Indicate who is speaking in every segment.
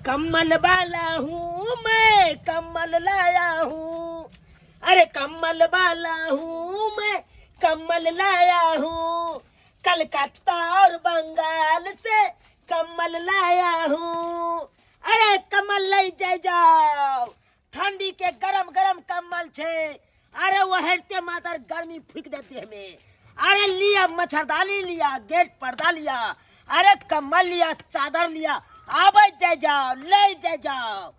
Speaker 1: कम्बल वाला हूँ मैं, कम्बल लाया हूँ। अरे कम्बल वाला हूँ मैं, कम्बल लाया हूँ। कलकत्ता और बंगाल से कम्बल लाया हूँ। अरे कम्बल ले जाओ, ठंडी के गरम गरम कम्बल छे। अरे वो हटते मातर गर्मी फूक देती हमें। अरे लिया मच्छरदानी लिया, गेट पर्दा लिया, अरे कम्बल लिया, चादर लिया, आवे जाओ ले जाओ।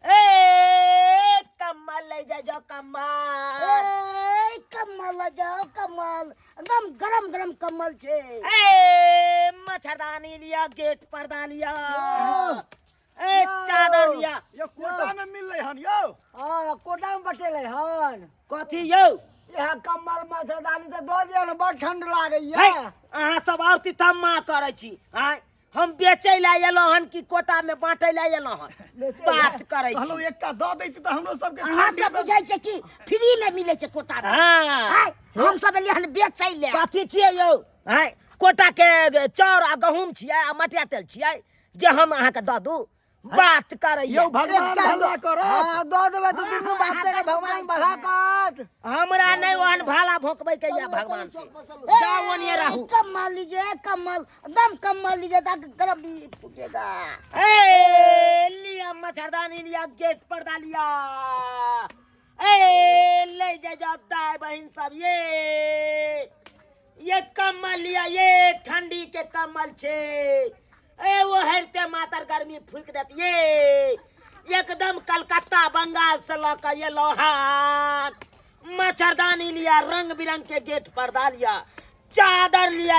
Speaker 1: ए कम्बल ले जाओ कम्बल।
Speaker 2: ए कम्बल ले जाओ कम्बल, एकदम गरम गरम कम्बल छे।
Speaker 1: ए मच्छरदानी लिया, गेट पर्दा लिया, ए चादर लिया।
Speaker 3: ये कोटा में मिल रही हन यो।
Speaker 2: हां कोटा में बटेले हन।
Speaker 1: कथी यो?
Speaker 2: यह कम्बल मच्छरदानी तो दो दियो न, बड़ ठंड लागैया।
Speaker 1: अहाँ सब औरती तम्मा करै छी। आय हम बेचै ला एलो हन कि कोटा में बांटै ला एलो हन? बात करै छी।
Speaker 3: चलो एकटा द दैती त हमरो सबके
Speaker 2: अहाँ सब बुझै छै कि फ्री में मिलै छै कोटा में।
Speaker 1: हां
Speaker 2: हम सब एलिए हन बेचै ले।
Speaker 1: कथी छियै यौ? आय कोटा के चाउर आ गहूम छियै आ मटिया तेल छियै जे हम अहाँ के द दू? बात करै
Speaker 3: यो भगवान भला करो।
Speaker 2: हां दो देबे त दुनू बात के भगवान भला करत।
Speaker 1: हमरा नै ओहन भाला भोंकबै के या भगवान से। जाओ ओनिए रहू।
Speaker 2: कम्बल लीजिए कम्बल, एकदम कम्बल लीजिए ताकि गरम नहीं फूटेगा।
Speaker 1: ए लिया मच्छरदानी लिया, गेट पर्दा लिया। ए ले जाओ दाई बहन सब, ये कम्बल लिया, ये ठंडी के कम्बल छे। ए वो हरते मातर गर्मी फूक देती। ये एकदम कलकत्ता बंगाल से लौका ये लोहार। मच्छरदानी लिया, रंग बिरंग के गेट पर्दा लिया, चादर लिया।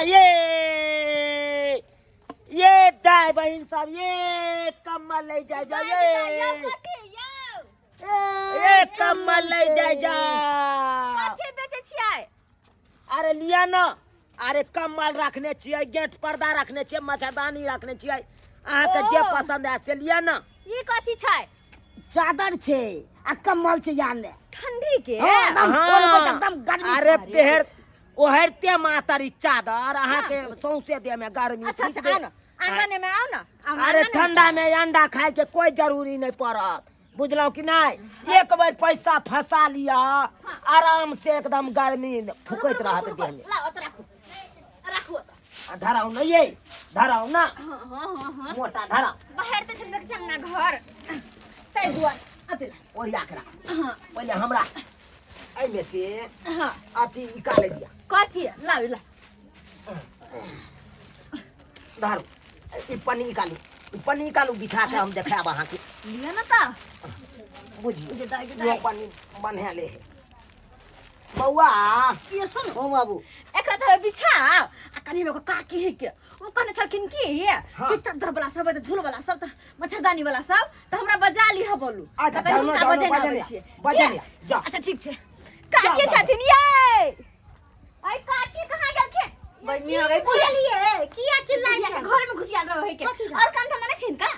Speaker 1: ये दाई बहन सब, ये कम्बल ले जाओ। ये कम्बल ले जाओ। अरे लिया ना, अरे कम्बल रखने छियै, गेट पर्दा रखने छियै, मच्छरदानी रखने छियै। अहाँ के जे पसंद है से लिया ना।
Speaker 4: ये कथी छै?
Speaker 2: चादर छे आ कम्बल छे याने
Speaker 4: ठंडी के।
Speaker 2: एकदम गर्मी।
Speaker 1: अरे पेहर ओहरते मातरी चादर अहाँ के सौंसे दे में गर्मी।
Speaker 4: अच्छा अच्छा आओ ना, आंगन में आओ ना।
Speaker 1: अरे ठंडा में अंडा खाए के कोई जरूरी नहीं पड़त, बुझलो कि नहीं? एक बार पैसा फंसा लिया, आराम से एकदम गर्मी फुकैत रहत देह में।
Speaker 4: लाओ तो रखो रखो।
Speaker 1: धराऊ ना, ये धराऊ ना,
Speaker 4: हां
Speaker 1: मोटा धराऊ।
Speaker 4: बाहर त छन चंगना घर तै दुआ अतला
Speaker 1: ओरिया के रख।
Speaker 4: हां
Speaker 1: पहले हमरा ऐ में से
Speaker 4: हां
Speaker 1: अथी निकाल दिया।
Speaker 4: कथी लाओ ला
Speaker 1: धरू, ई पन्नी निकालू, ई पन्नी निकालू, बिठा के हम देखाब अहाँ के।
Speaker 4: लिया ना ता
Speaker 1: बुझियो यो पन्नी बन्हे ले है बौआ।
Speaker 4: ये सुन
Speaker 1: हो बाबू,
Speaker 4: एकरा त बिछा आ कनी में को काकी है के वो कहने छलखिन की
Speaker 1: हाँ।
Speaker 4: कि चादर वाला सब त झूल वाला सब त मच्छरदानी वाला सब त हमरा बजा ली ह बोलू।
Speaker 1: अच्छा,
Speaker 4: त हुनका
Speaker 1: जानो,
Speaker 4: बजे
Speaker 1: बजा
Speaker 4: ना
Speaker 1: लिया,
Speaker 4: छिए
Speaker 1: बजा लिया, जा।
Speaker 4: अच्छा ठीक छै। काकी
Speaker 1: जा,
Speaker 4: छथिन ये आई काकी कहां गेलखिन? बन्नी हो गई पूरा लिए किया चिल्लाई के घर में घुसियाल रहो है के और काम धंधा नहीं छिनका।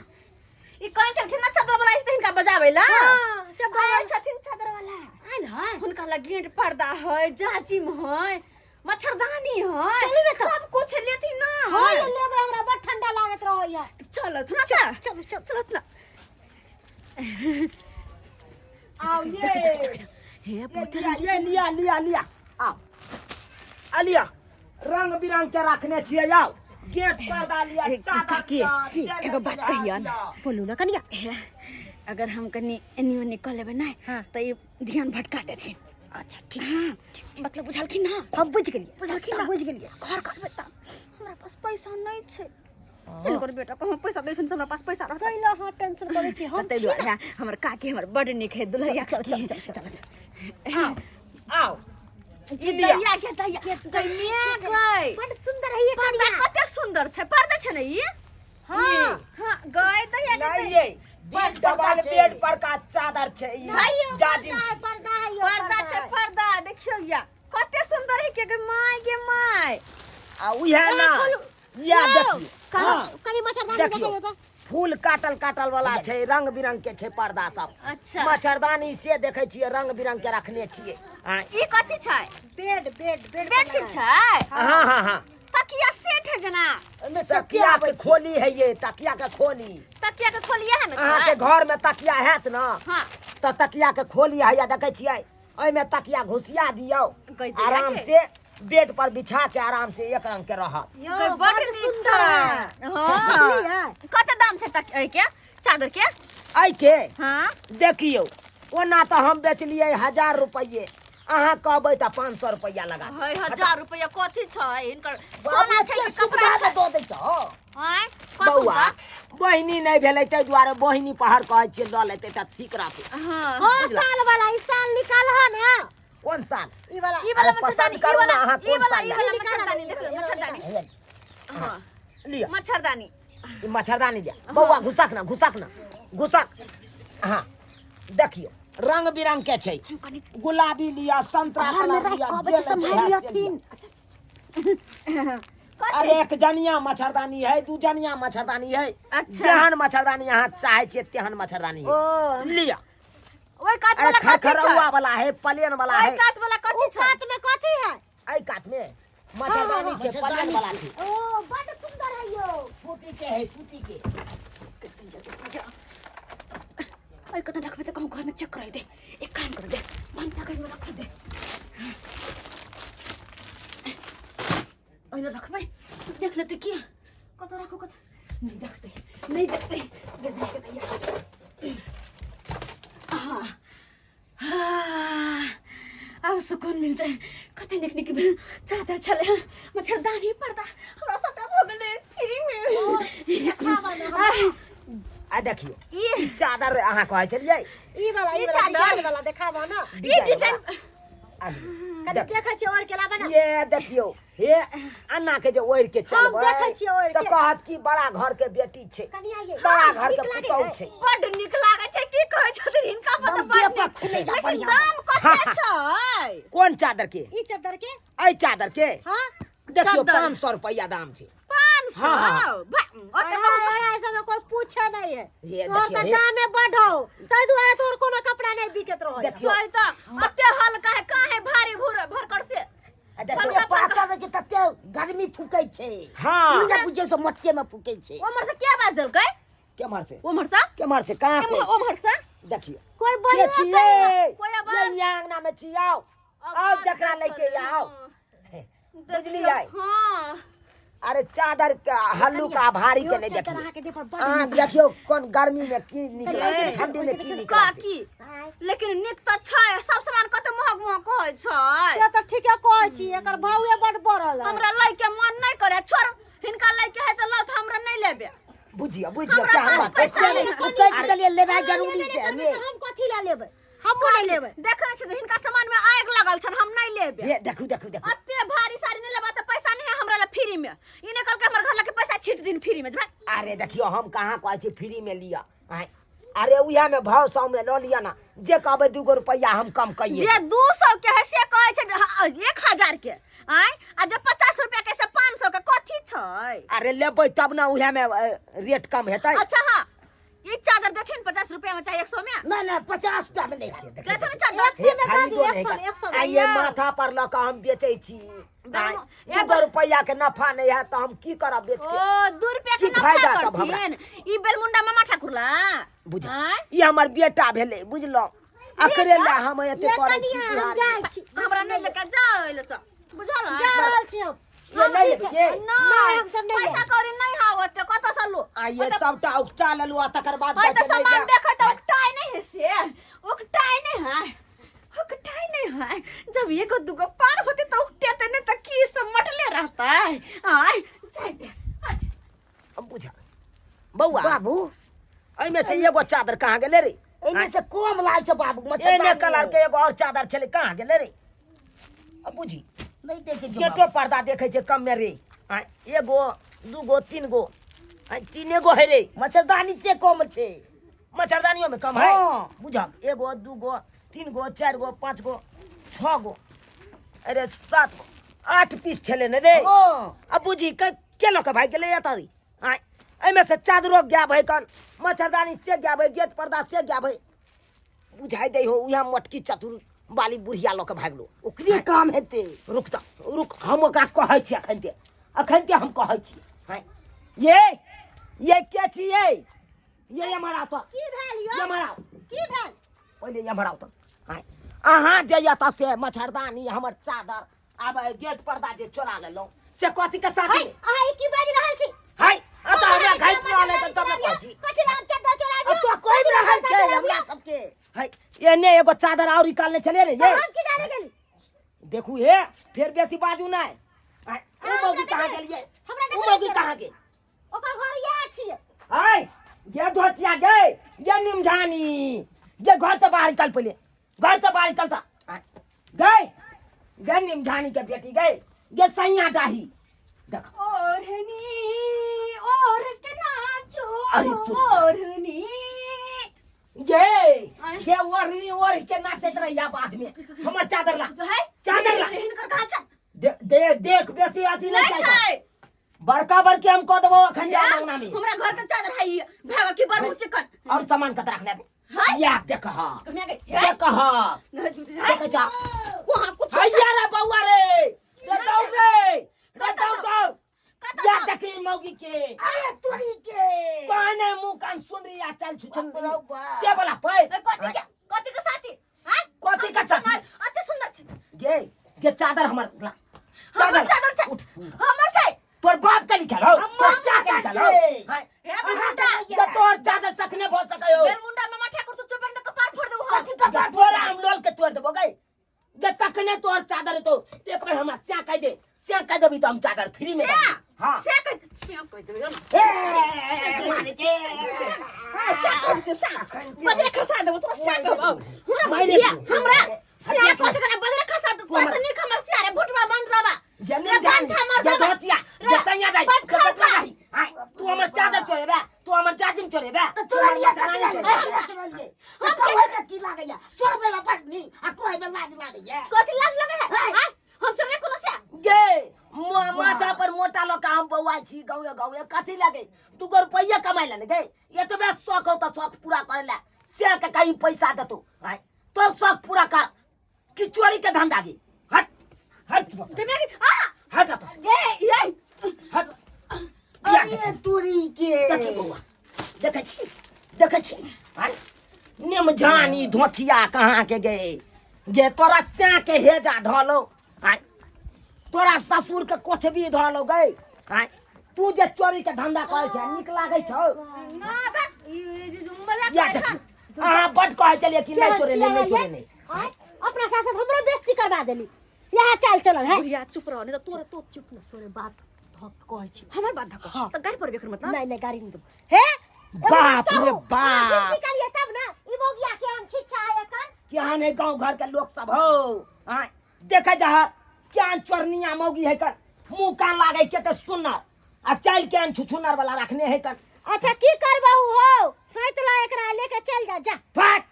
Speaker 4: ई कहै छलखिन ना चादर वाला त हिनका बजाबै ला। चादर छथिन चादर वाला आइल है हुनका ला गेट पर्दा है, जाजिम है, मच्छरदानी है, सब कुछ लेती ना
Speaker 2: हां ये लेब हमरा बड़ ठंडा लागत रहो या।
Speaker 4: चलो थोड़ा चलो चलो चलो ना
Speaker 1: आओ ये
Speaker 4: हे
Speaker 1: ये लिया लिया लिया, आओ लिया, रंग बिरंग के रखने छियै। आओ गेट पर्दा लिया, चादर लिया।
Speaker 4: एगो बात कहिया ना बोलू ना कनिया। अगर हम कनी एनी ओनी क लेबे ना त ई ध्यान भटका देथिन।
Speaker 1: अच्छा ठीक।
Speaker 4: हां मतलब बुझलखिन ना?
Speaker 1: हम बुझ गेलिए,
Speaker 4: बुझलखिन ना?
Speaker 1: बुझ गेलिए।
Speaker 4: घर करबे त हमरा पास पैसा नहीं छै। इनकर बेटा को हम पैसा दै छन, हमरा पास पैसा रहत।
Speaker 2: कैला हां टेंशन करे छी हम।
Speaker 4: तै दुआरे हमर काकी हमर बड़ निक है दुल्हैया।
Speaker 1: चल हां आओ
Speaker 4: ई दैया के दैया दैया गई
Speaker 2: बड़ सुंदर है ये
Speaker 4: पर्दा कते सुंदर छै। पर्दा छै ना ई? हां हां गई दैया के
Speaker 1: नहीं ये डबल बेड पर का चादर छै, ई जाजिम छै।
Speaker 2: पर्दा है यो
Speaker 4: पर्दा छै पर्दा देखियो या कते सुंदर है के गे माय
Speaker 1: आ उहे ना या देखिए। हां
Speaker 2: कनी मच्छरदानी
Speaker 1: देखियो,
Speaker 2: देखाइयो त।
Speaker 1: फूल काटल काटल वाला छै, रंग बिरंग के छै पर्दा सब।
Speaker 4: अच्छा
Speaker 1: मच्छरदानी से देखे छियै रंग बिरंग के रखने छियै।
Speaker 4: ई कथी छै?
Speaker 2: बेड
Speaker 4: बेडशीट छै?
Speaker 1: हाँ हाँ हाँ
Speaker 4: तकिया सेट है जना
Speaker 2: एमे से
Speaker 1: तकिया
Speaker 2: क्या
Speaker 1: के
Speaker 2: आबै
Speaker 1: खोली है ये, तकिया के खोली।
Speaker 4: तकिया के खोलिए है में
Speaker 1: अहाँ के घर में तकिया हैत ना,
Speaker 4: हां
Speaker 1: तो तकिया के खोली है, या देखे छियै ओइ में तकिया घुसिया दियो,
Speaker 4: कहि दिया
Speaker 1: आराम
Speaker 4: के?
Speaker 1: से बेड पर बिछा के आराम से एक रंग के रहत।
Speaker 4: यो बड़ सुंदर है हां कते दाम छै तकिया के चादर के
Speaker 1: ऐ के
Speaker 4: हां
Speaker 1: देखियो, ओना तो हम बेचलिए 1000 रुपये, अहाँ कहबै तो 500 रुपया लगा देब।
Speaker 4: है 1000 रुपया कथी छै इनकर सोना छै कि कपड़ा
Speaker 2: कपड़ा
Speaker 4: छै
Speaker 2: दो दै छौ
Speaker 4: हैं
Speaker 1: बौआ बहिनी नहीं भेलै तै दुआरे बहिनी पहाड़ कहै छियै लऽ लेतै तऽ ठीक रहतै।
Speaker 4: हां
Speaker 2: साल वाला ई साल निकाल है ना
Speaker 1: कोन साल?
Speaker 2: ई वाला
Speaker 1: अरे पसंद करू ना अहाँ कोन साल
Speaker 4: ई वाला मच्छरदानी देखियो मच्छरदानी हां
Speaker 1: लिया
Speaker 4: मच्छरदानी
Speaker 1: ई मच्छरदानी दे बौआ, घुसक ना घुसक। हाँ देखियो रंग बिरंग के छै, गुलाबी लिया, संतरा कलर लिया, जे लेबै से लिया। अरे एक जनिया मच्छरदानी है, दू जनिया मच्छरदानी है,
Speaker 4: अच्छा।
Speaker 1: जेहन मच्छरदानी अहाँ चाहे छियै तेहन मच्छरदानी है
Speaker 4: ओ
Speaker 1: लिया।
Speaker 4: ओइ कात
Speaker 1: अरे
Speaker 4: वाला कथी छै
Speaker 1: खरखरौआ वाला है, प्लेन वाला
Speaker 4: ओइ
Speaker 1: है।
Speaker 4: कात वाला कथी छै कात में कथी है
Speaker 1: ऐ कात में मच्छरदानी छै, प्लेन वाला छै।
Speaker 2: ओ बड़ सुंदर है यो
Speaker 1: सूती के है, सूती के।
Speaker 4: ओइ कत रखबे त कहूं घर में चेक कर दे एक काम कर दे मन जगह में रख दे ओइ रखबे देख लेते की कत रखो कत नहीं देखते दे दे के तैयार हां अब सुकून मिलता है कते निक चादर चले मच्छरदानी पर्दा हमरा सबटा हो गेले फ्री में
Speaker 1: आ देखियो ई चादर अहाँ कहै छलियै,
Speaker 2: ई वाला
Speaker 4: चादर
Speaker 2: वाला देखाबो ना
Speaker 4: ई डिजाइन
Speaker 2: कते देखै छी और के लाबे ना
Speaker 1: ये देखियो हे अन्ना के जे ओढ़ के चलबै
Speaker 2: देखै छियै ओढ़ि
Speaker 1: तो
Speaker 2: के।
Speaker 1: कहत कि बड़ा घर के बेटी छै,
Speaker 2: कनिया ये
Speaker 1: बड़ा घर के पुतौह छै।
Speaker 4: बड निक लागे छै की कहै छथिन हिनका पर
Speaker 2: दम
Speaker 4: बड
Speaker 2: देह पर
Speaker 4: नीक।
Speaker 2: खुले जा
Speaker 4: लेकिन
Speaker 2: बढ़िया।
Speaker 4: दाम कते छै
Speaker 1: कोन चादर के?
Speaker 2: ई चादर के
Speaker 1: ऐ चादर के
Speaker 2: हां
Speaker 1: देखियो
Speaker 4: चादर।
Speaker 1: 500 रुपया दाम छै।
Speaker 4: 500
Speaker 1: हाँ।
Speaker 4: ओते
Speaker 2: ऐसा में कोई पूछे नहीं है
Speaker 1: ये
Speaker 2: तोर
Speaker 1: देखियो
Speaker 2: त
Speaker 1: हे।
Speaker 2: दाम में बढ़ो तै दुआरे तोर कोनो कपड़ा नहीं बिकत रहो
Speaker 1: देखियो
Speaker 4: सोई त अते हल्का है काहे भारी भरकर से
Speaker 1: आ देखियो
Speaker 4: हल्का
Speaker 2: पाका में जे तते गर्मी फूकै छै
Speaker 1: हाँ
Speaker 2: ई ना बुझे से मटके में फूकै छै
Speaker 4: उमर से क्या बात देलकै
Speaker 1: केमहर से
Speaker 4: उमर से
Speaker 1: केमहर से कहाँ के
Speaker 4: उमर से
Speaker 1: देखियो
Speaker 2: कोई
Speaker 1: के
Speaker 2: बोलियो
Speaker 1: छियै
Speaker 4: कोई
Speaker 1: ये
Speaker 4: आवाज
Speaker 1: यांगना में छियाओ आओ जकरा लेके आओ बुझलियै?
Speaker 4: हां
Speaker 1: अरे चादर का हल्लुका भारी के नहीं देखियो।
Speaker 2: के दे पर
Speaker 1: हाँ देखियो कौन गर्मी में की निकल, ठंडी में की
Speaker 4: का
Speaker 1: निकल।
Speaker 4: की लेकिन निक त छै सब सामान कते महग कहै छै
Speaker 2: से त ठीके कहै छी एकर भावे बड़ बढ़ल है
Speaker 4: हमरा लै के मन नहीं करे छोड़ हिनका लै के है त लौट हमरा नहीं लेबे
Speaker 1: बुझियो
Speaker 4: हमरा
Speaker 1: क्या हम बात
Speaker 4: पैसा
Speaker 1: है?
Speaker 4: नहीं,
Speaker 2: तू कह के लिए लेना जरूरी छै हमें हम कथि ला लेबै हम नहीं लेबै
Speaker 4: देखे छै हिनका सामान में आग लगल छन हम नहीं लेबे
Speaker 1: ये देखो देखो देखो
Speaker 4: अते भारी साड़ी नहीं लेबा त पैसा नहीं है हमरा ला फ्री में इने कल के हमर घर ला के पैसा छीट दिन फ्री में
Speaker 1: अरे देखियो हम कहाँ कहै छी फ्री में लिया आय। अरे उहा में भाव सौ में ल लिया ना, जे कहबै 2 रुपया हम कम कहिए।
Speaker 4: जे 200 के है से कहै छै 1000 के आय आ जे 50 रुपया के से 500 के कथी छै
Speaker 1: अरे लेबै तब ना उहा में रेट कम हेतै।
Speaker 4: अच्छा हां ई चादर देथिन 50 रुपया में चाहे 100 में
Speaker 2: नहीं नहीं 50 रुपया में नहीं थे
Speaker 4: कहथुन चादर
Speaker 1: हे
Speaker 2: में
Speaker 1: खरीदो
Speaker 2: दे
Speaker 1: नहीं
Speaker 2: 100
Speaker 1: कर।
Speaker 2: 100
Speaker 1: आ ये माथा पर ल के हम बेचै छी,
Speaker 4: ये
Speaker 1: 2 रुपया के नफा नहीं है तो हम की करब बेच के?
Speaker 4: ओ 2 रुपया के
Speaker 1: की फायदा
Speaker 4: नफा
Speaker 1: तब हमरा?
Speaker 4: करथिन ई बेलमुंडा मामा ठाकुर ला
Speaker 1: बुझ
Speaker 4: आय
Speaker 1: ई हमर बेटा भेलै बुझलो, अकरे ला हम एते
Speaker 2: ये
Speaker 1: करै छी
Speaker 2: कनिया हम
Speaker 1: बिहार
Speaker 2: जाय
Speaker 1: में।
Speaker 2: छी
Speaker 4: हमरा नहीं लेके जाओ एले से बुझल
Speaker 2: जा रहल छी हम
Speaker 1: ये नहीं लेबै ये
Speaker 4: नहीं
Speaker 2: हम सब नहीं
Speaker 4: पैसा कौड़ी नहीं हावत कत से लो
Speaker 1: आ ये सबटा उकटा लेलु आ तकर बाद
Speaker 4: भाई तो
Speaker 1: कहै छै नहीं
Speaker 4: सामान
Speaker 1: ले।
Speaker 4: देखे तो उकटाई नहीं है से उकटाई नहीं है उकटाई नहीं है जब ये को दुगो पार होते तो उकटे नहीं तो की सब मटले रहता है आय जाय दे
Speaker 1: हम बुझा बौआ
Speaker 2: बाबू
Speaker 1: एहि में से एगो चादर कहाँ गेलै रे?
Speaker 2: इनमें से कम लाल छ बाबू
Speaker 1: एने
Speaker 2: मच्छरदानी
Speaker 1: कलर के एगो और चादर छलै कहाँ गेलै रे? अब बुझी
Speaker 2: नहीं देखे जो
Speaker 1: गेटो पर्दा देखे छै कम में रे। आ एगो 2 गो 3 गो आ 3 गो है रे।
Speaker 2: मच्छरदानी से कम छे
Speaker 1: मच्छरदानियों में कम है
Speaker 2: हाँ।
Speaker 1: बुझा 1 गो 2 गो 3 गो 4 गो 5 गो 6 गो अरे 7 गो 8 पीस छलै ने रे।
Speaker 2: हां
Speaker 1: अब बुझी के लोग भाई गेलै एतरी आ एमे से चादरो गैब है कन, मच्छरदानी से गैब है, गेट पर्दा से गैब है। बुझाई दे हो उहा मटकी चतुर वाली बुढ़िया लोग भागलो।
Speaker 2: ओकरे काम हेते
Speaker 1: रुक त रुक हम ओकरा कहै छी अखन ते अखन के हम कहै छी हैं ये के छियै ये हमरा तो
Speaker 2: की भेल
Speaker 1: ये
Speaker 2: यो
Speaker 1: हमरा
Speaker 2: की भेल
Speaker 1: पहले ये हमरा तो हैं अहाँ जे यता से मच्छरदानी हमर चादर आबे गेट पर्दा जे चोरा लेलौ से कथि के साथी
Speaker 2: अहाँ ई की बाजि रहल छी
Speaker 1: है अत हमरा घाइ चोरा ले तब न कहै छी
Speaker 2: कथि नाम चद्दर चोरा
Speaker 1: अब तो कोई रहल छै हमरा सबके है एने एगो चादर और निकालने चले रे ये
Speaker 2: हम की जाने गेली
Speaker 1: देखू हे फिर बेसी बाजू नहीं उ मौगी कहाँ गेलिए उ मौगी कहाँ गेल
Speaker 2: ओकर घर यहाँ छियै
Speaker 1: हाय ये धोतिया गए ये निमझानी ये घर से बाहर निकल पहले घर से बाहर निकलता गए गए निमझानी के बेटी गए ये सैया डाही देख
Speaker 4: ओढ़नी ओढ़ के नाचो
Speaker 1: अरे तू-
Speaker 4: ओढ़नी
Speaker 1: ये ओढ़नी ओढ़ के नाचत रही आप आदमी हमर चादर ला
Speaker 4: है
Speaker 1: चादर ला
Speaker 4: हिनकर कहाँ छ
Speaker 1: देख बेसी अथी
Speaker 4: नहीं
Speaker 1: नहीं
Speaker 4: छै
Speaker 1: बड़का बड़के हम कह देबो अखन जा अंगना में
Speaker 4: हमरा घर के चादर है ये भागो की बड़ चिकन
Speaker 1: और सामान कत रख ले
Speaker 4: हाय।
Speaker 1: या देख हा
Speaker 4: कमिया के
Speaker 1: देख हा देख जा
Speaker 4: वहां कुछ
Speaker 1: हैया रे बौआ रे रे दौड़ या देखी मौगी के
Speaker 2: अरे तोरी के
Speaker 1: कहने मुंह कान सुन रही आ चल छुछन
Speaker 2: बा
Speaker 1: से बोला पे
Speaker 4: कथि के साथी हैं
Speaker 1: कथी के साथी?
Speaker 4: अच्छा सुंदर छी
Speaker 1: ये चादर हमर ला
Speaker 4: हमर चादर छै हमर छै
Speaker 1: तोर बाप के निकल हो तोर चा के निकल हो हाय,
Speaker 4: हे बेटा
Speaker 1: ये तोर चादर तकने बहुत सके हो
Speaker 4: बेल मुंडा में मठा कर तू चुपर न कपार फोड़ दे
Speaker 2: कथी का
Speaker 1: ये तोरा हम लोल के तोड़ देबो गई ये तकने तोर चादर तो एक बार हमरा स्या कह दे स्या कह देबी तो हम चादर फ्री में दे हां
Speaker 4: से कह दे ना
Speaker 1: मारे जे
Speaker 4: बजरा खसा दे तोरा से कह हमरा
Speaker 1: मारे
Speaker 4: भैया हमरा से कह दे बजरा खसा दे तो नहीं खमर से अरे बुटवा बंद रबा
Speaker 1: जन्म जान ये धोतिया ये सैया जाई नहीं हाय तू हमर चादर चोरे बे तू हमर जाजिम चोरे बे
Speaker 2: तो चोरा लिया चोरा लिए तो कहै में की लागैया चोर में पटनी आ कहै में लाज लागैया
Speaker 4: कथि लाज लगे है हम चले कोनो से
Speaker 1: गे माथा पर मोटा लोग हम बौआई छी गाँव कथी लगे तू को रुपया कमाई ले गए ये तो बस शौक हो तो शौक पूरा करे ला से के कहीं पैसा दे तू हाय तो शौक पूरा कर कि चोरी के धंधा दी हट हट हट हट
Speaker 4: ये
Speaker 1: हट
Speaker 2: अरे तोरी के
Speaker 1: देखे छी हाय निम जानी धोतिया कहाँ के गए जे तोरा स्या के हेजा धलो हाय तोरा ससुर के कोठबी धलो गए हाय तू जे चोरी के धंधा करे छै निक लागे छौ
Speaker 4: ना बे ये मजाक
Speaker 1: या
Speaker 4: करे
Speaker 1: देख हां बड कहे चलिए कि नहीं चोरे नहीं
Speaker 2: अपना सास हमरो बेइज्जती करवा देली यहाँ चल चलो है
Speaker 4: बुढ़िया चुप रहो नहीं तो तोरे तो चुप न तोरे बात धक कहै छी हमर बात धक तो गाड़ी पर बेकर मतलब
Speaker 2: नहीं गाड़ी नहीं दो हे
Speaker 1: बाप रे बाप
Speaker 2: निकालिए तब ना ई मोगिया के हम छिछा है कन
Speaker 1: क्या ने गांव घर के लोग सब हो हां देखे जा क्या चोरनिया मौगी है कर मुंह कान लागे के ते सुनर आ चल के छुछुनर वाला रखने है कर
Speaker 2: अच्छा की करबहू हो सैतला एकरा लेके चल जा
Speaker 1: फट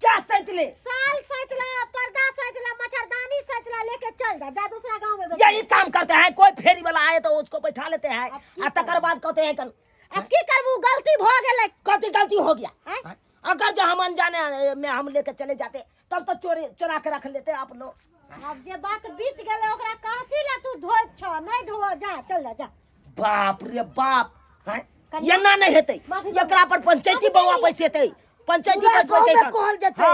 Speaker 1: क्या सैतले
Speaker 2: साल सैतला पर्दा सैतला मच्छरदानी सैतला लेके चल जा दूसरा गांव में
Speaker 1: यही काम करते हैं कोई फेरी वाला आए तो उसको बैठा लेते हैं और तकर बाद कहते हैं कल
Speaker 2: अब की करबू गलती भ गेलै
Speaker 1: कथी गलती हो गया
Speaker 2: हैं?
Speaker 1: अगर जो हम अनजाने में हम लेके चले जाते तब तो चोरा के रख लेते आप लोग
Speaker 2: अब जे बात बीत गेलै ओकरा कहती ला तू धोइ छ नहीं धो जा चल जा
Speaker 1: बाप रे बाप हैं एना नहीं हेतै एकरा पर पंचायती बौआ बैसेतै पंचायती बैसेतै
Speaker 2: कहल जेतै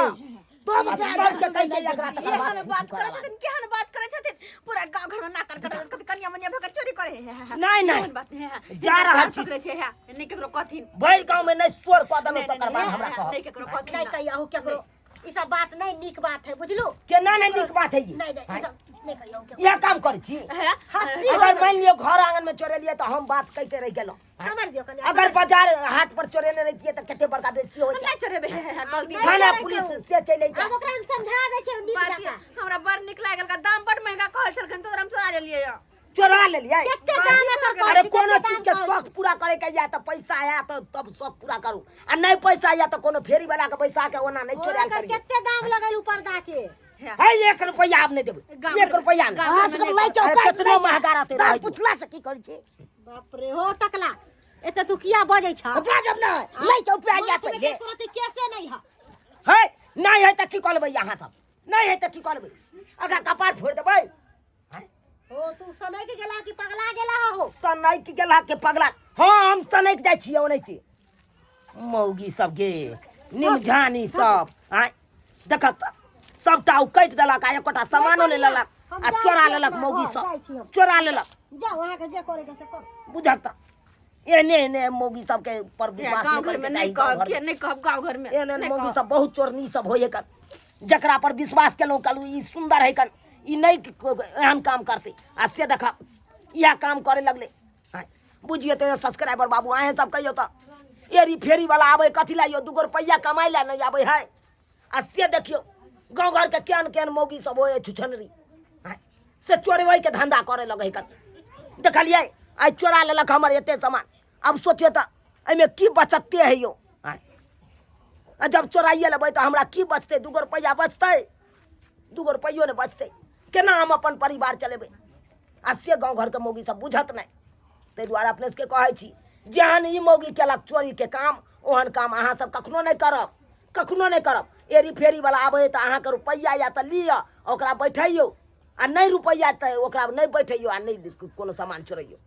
Speaker 1: तो एकरा तकर
Speaker 4: केहन बात करे
Speaker 1: बाद
Speaker 4: छथिन केहन बात करे छथिन पूरा गांव घर में नाकर कर कथि कन्या मनिया भक चोरी करे है
Speaker 1: नहीं नहीं
Speaker 4: बात है
Speaker 1: जा रहल छी
Speaker 4: पकड़े छै है नहीं केकरो कथिन
Speaker 1: बैल गांव में नहीं स्वर कह देलो तकर बाद हमरा कह
Speaker 4: नहीं केकरो कथिन
Speaker 2: नहीं कहियो केकरो ई सब बात नहीं नीक बात है बुझलू
Speaker 1: केना नहीं नीक बात है ये
Speaker 2: नहीं ई सब नहीं कहियो
Speaker 1: यह काम करै छी
Speaker 4: है
Speaker 1: अगर मान लियो घर आंगन में चोरे लिए तो हम बात कह के रह गेलो
Speaker 2: समझ दियो कन्या
Speaker 1: अगर बाजार हाट पर चोरे नहीं रहती तो कितने बड़का बेइज्जती हो
Speaker 4: नहीं चोरे बे गलती
Speaker 1: थाना पुलिस से चले
Speaker 2: अब ओकरा हम समझा दै छै नीक
Speaker 4: बात
Speaker 2: जकां
Speaker 4: हमरा बड़ निक लागल का दाम बड़ महंगा कहै छलखिन तो हम चोरा लेलिए
Speaker 1: चोरा ले लिया
Speaker 2: केते दाम एकर
Speaker 1: अरे कोनो चीज के शौक पूरा करे के या तो पैसा आया तो तब शौक पूरा करू आ नहीं पैसा आया तो कोनो फेरी वाला के पैसा के ओना नहीं चोरा
Speaker 2: ओकर
Speaker 1: करिए
Speaker 2: केते दाम लगल पर्दा के
Speaker 1: है 1 रुपया आप नहीं देबे 1 रुपया नहीं
Speaker 2: आज सब लै के
Speaker 1: अरे
Speaker 2: औकात
Speaker 1: कितनो महंगा रहते
Speaker 2: दाम
Speaker 1: रहे
Speaker 2: पुछला से की करै छै बाप रे हो टकला एते तू किया बजै छ बाजब ना लै के रुपया पहिले तुरंत कैसे नहीं है
Speaker 1: नहीं है तो की करबे यहाँ सब नहीं है तो की करबे अगर कपार फोड़ देबे
Speaker 2: हो तू समय के गेला कि पगला गेला हो
Speaker 1: सनैक गेला के पगला हाँ हम सनैक जाइ छियै ओनैते मौगी सब गे निमझानी सब आय देख सबटा उ काटि देलक आ एकोटा सामानो ले लेलक आ चोरा लेलक मौगी सब चोरा लेलक
Speaker 2: जा वहां के जे करे के से कर
Speaker 1: बुझक त एने मौगी सब के पर विश्वास नहीं करे के चाहिए गाँव घर में।
Speaker 4: नहीं कहब गाँव घर में
Speaker 1: एने मौगी सब बहुत चोरनी सब होए कन जकरा पर विश्वास केलहुँ कहलहुँ ई सुंदर है कन ई नहीं एहन काम करते आ से देखा यह काम करे लगले बुझिए तो सब्सक्राइबर बाबू आए सब कहियो तो एरी फेरी वाला आवे कथी लाइयो 2 रुपया कमाई ला नहीं आवे है आ से देखियो गाँव घर के केहन केहन मौगी सब होए छुछनरी से चोरवे के धंधा करे लगे कन देखलिए आई चोरा लेलक हमर एते सामान अब सोचिए तो एमे की बचते है यो जब चोराइए लेबै तो हमरा की बचते 2 रुपया बचते 2 रुपयो ने बचते केना हम अपन परिवार चलेबै आ से गाँव घर के मौगी सब बुझत नहीं ताहि दुआरे अपने सबके कहै छी जेहन ई मौगी केलक चोरी के काम ओहन काम अहाँ सब कखनो नहीं करब एरी फेरी वाला आबै तो अहाँ के रुपया या तो लिअ ओकरा बैठैयो आ नहीं रुपया तो ओकरा नहीं बैठैयो आ नहीं कोनो सामान चोरैयो